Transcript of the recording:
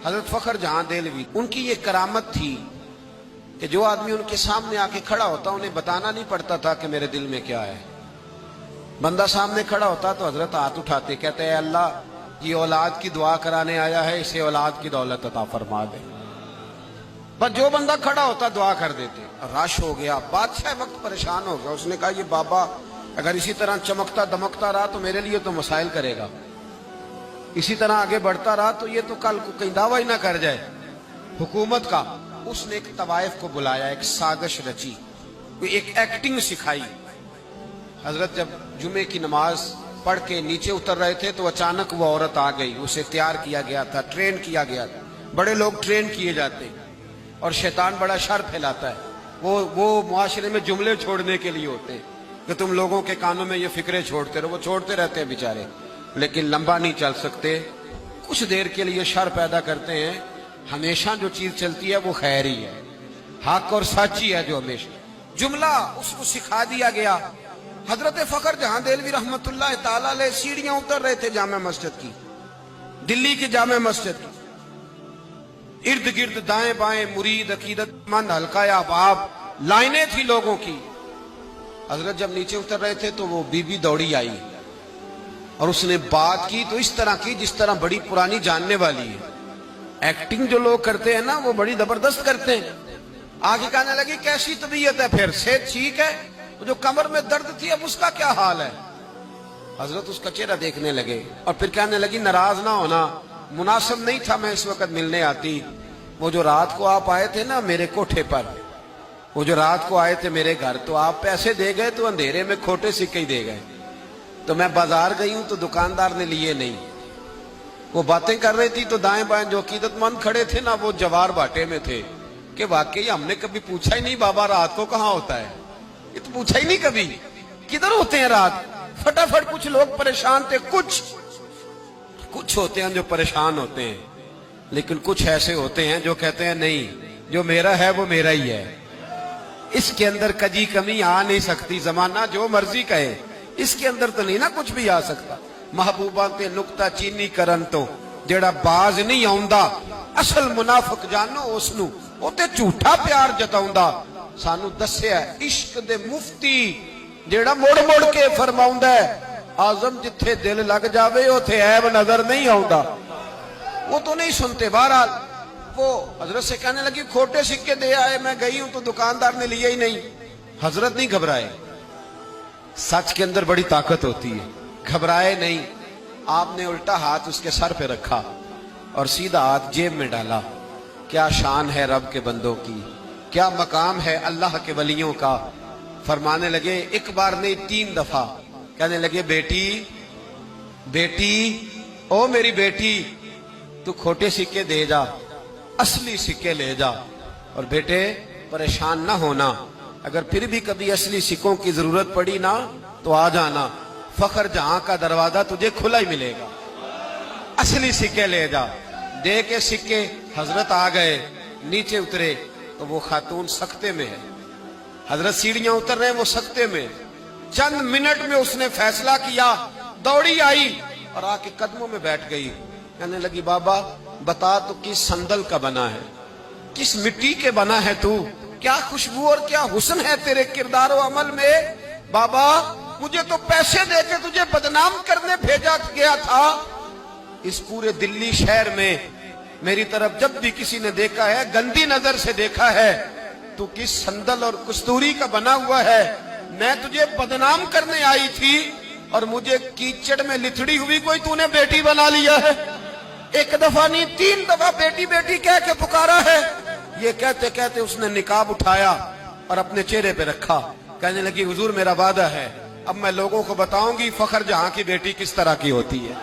حضرت فخر جہاں دہلوی، ان کی یہ کرامت تھی کہ جو آدمی ان کے سامنے آ کے کھڑا ہوتا انہیں بتانا نہیں پڑتا تھا کہ میرے دل میں کیا ہے. بندہ سامنے کھڑا ہوتا تو حضرت ہاتھ اٹھاتے، کہتے اے اللہ یہ اولاد کی دعا کرانے آیا ہے، اسے اولاد کی دولت عطا فرما دے. بس جو بندہ کھڑا ہوتا دعا کر دیتے. رش ہو گیا، بادشاہ وقت پریشان ہو گیا. اس نے کہا یہ بابا اگر اسی طرح چمکتا دمکتا رہا تو میرے لیے تو مسائل کرے گا، اسی طرح آگے بڑھتا رہا تو یہ تو کل کو کہیں دعویٰ ہی نہ کر جائے حکومت کا. اس نے ایک طوائف کو بلایا، ایک سازش رچی، ایک ایکٹنگ سکھائی. حضرت جب جمعے کی نماز پڑھ کے نیچے اتر رہے تھے تو اچانک وہ عورت آ گئی. اسے تیار کیا گیا تھا، ٹرین کیا گیا تھا. بڑے لوگ ٹرین کیے جاتے اور شیطان بڑا شر پھیلاتا ہے. وہ معاشرے میں جملے چھوڑنے کے لیے ہوتے ہیں کہ تم لوگوں کے کانوں میں یہ فکریں چھوڑتے رہو. وہ چھوڑتے رہتے ہیں بیچارے، لیکن لمبا نہیں چل سکتے. کچھ دیر کے لیے شر پیدا کرتے ہیں. ہمیشہ جو چیز چلتی ہے وہ خیر ہی ہے، حق اور سچ ہی ہے جو ہمیشہ. جملہ اس کو سکھا دیا گیا. حضرت فخر جہاں دہلوی رحمت اللہ تعالی علیہ سیڑھیاں اتر رہے تھے جامع مسجد کی، دلی کی جامع مسجد کی. ارد گرد دائیں بائیں مرید عقیدت مند حلقہ احباب، لائنیں تھی لوگوں کی. حضرت جب نیچے اتر رہے تھے تو وہ بی بی دوڑی آئی اور اس نے بات کی تو اس طرح کی جس طرح بڑی پرانی جاننے والی ہے. ایکٹنگ جو لوگ کرتے ہیں نا وہ بڑی زبردست کرتے ہیں. آگے کہنے لگی کیسی طبیعت ہے، پھر صحت ٹھیک ہے، جو کمر میں درد تھی اب اس کا کیا حال ہے. حضرت اس کا چہرہ دیکھنے لگے اور پھر کہنے لگی ناراض نہ ہونا، مناسب نہیں تھا میں اس وقت ملنے آتی. وہ جو رات کو آپ آئے تھے نا میرے کوٹھے پر، وہ جو رات کو آئے تھے میرے گھر، تو آپ پیسے دے گئے تو اندھیرے میں کھوٹے سکے ہی دے گئے. تو میں بازار گئی ہوں تو دکاندار نے لیے نہیں. وہ باتیں کر رہی تھی تو دائیں بائیں جو عقیدت مند کھڑے تھے نا وہ جوار باٹے میں تھے کہ واقعی ہم نے کبھی پوچھا ہی نہیں بابا رات کو کہاں ہوتا ہے. یہ تو پوچھا ہی نہیں کبھی کدھر ہوتے ہیں رات. فٹافٹ کچھ لوگ پریشان تھے. کچھ ہوتے ہیں جو پریشان ہوتے ہیں، لیکن کچھ ایسے ہوتے ہیں جو کہتے ہیں نہیں جو میرا ہے وہ میرا ہی ہے، اس کے اندر کجی کمی آ نہیں سکتی. زمانہ جو مرضی کہے اس کے اندر تو نہیں نا کچھ بھی آ سکتا. محبوبہ تے نکتہ چینی کرن تو جیڑا باز نہیں آؤندا، اصل منافق جانو اس نو او تے جھوٹا پیار جتاؤندا. سانو دسیا عشق دے مفتی جیڑا مڑ مڑ کے فرماؤندا ہے آزم جتھے دل لگ جاوے اوتھے عیب نظر نہیں آؤندا. وہ تو نہیں سنتے. بہرحال وہ حضرت سے کہنے لگی کھوٹے سکے دے آئے، میں گئی ہوں تو دکاندار نے لیے ہی نہیں. حضرت نہیں گھبرائے. سچ کے اندر بڑی طاقت ہوتی ہے. گھبرائے نہیں. آپ نے الٹا ہاتھ اس کے سر پہ رکھا اور سیدھا ہاتھ جیب میں ڈالا. کیا شان ہے رب کے بندوں کی، کیا مقام ہے اللہ کے ولیوں کا. فرمانے لگے ایک بار نہیں 3 دفعہ. کہنے لگے بیٹی بیٹی او میری بیٹی تو کھوٹے سکے دے جا، اصلی سکے لے جا. اور بیٹے پریشان نہ ہونا، اگر پھر بھی کبھی اصلی سکوں کی ضرورت پڑی نا تو آ جانا. فخر جہاں کا دروازہ تجھے کھلا ہی ملے گا. اصلی سکے لے جا. دے کے سکے حضرت آ گئے. نیچے اترے تو وہ خاتون سکتے میں ہے. حضرت سیڑھیاں اتر رہے ہیں وہ سکتے میں. چند منٹ میں اس نے فیصلہ کیا، دوڑی آئی اور آ کے قدموں میں بیٹھ گئی. کہنے لگی بابا بتا تو کس سندل کا بنا ہے، کس مٹی کے بنا ہے تو، کیا خوشبو اور کیا حسن ہے تیرے کردار و عمل میں. بابا مجھے تو پیسے دے کے تجھے بدنام کرنے بھیجا گیا تھا. اس پورے دلی شہر میں میری طرف جب بھی کسی نے دیکھا ہے گندی نظر سے دیکھا ہے. تو کس سندل اور کستوری کا بنا ہوا ہے. میں تجھے بدنام کرنے آئی تھی اور مجھے کیچڑ میں لتھڑی ہوئی کوئی تو نے بیٹی بنا لیا ہے. 1 دفعہ نہیں 3 دفعہ بیٹی بیٹی کہہ کے پکارا ہے. یہ کہتے کہتے اس نے نقاب اٹھایا اور اپنے چہرے پہ رکھا. کہنے لگی حضور میرا وعدہ ہے اب میں لوگوں کو بتاؤں گی فخر جہاں کی بیٹی کس طرح کی ہوتی ہے.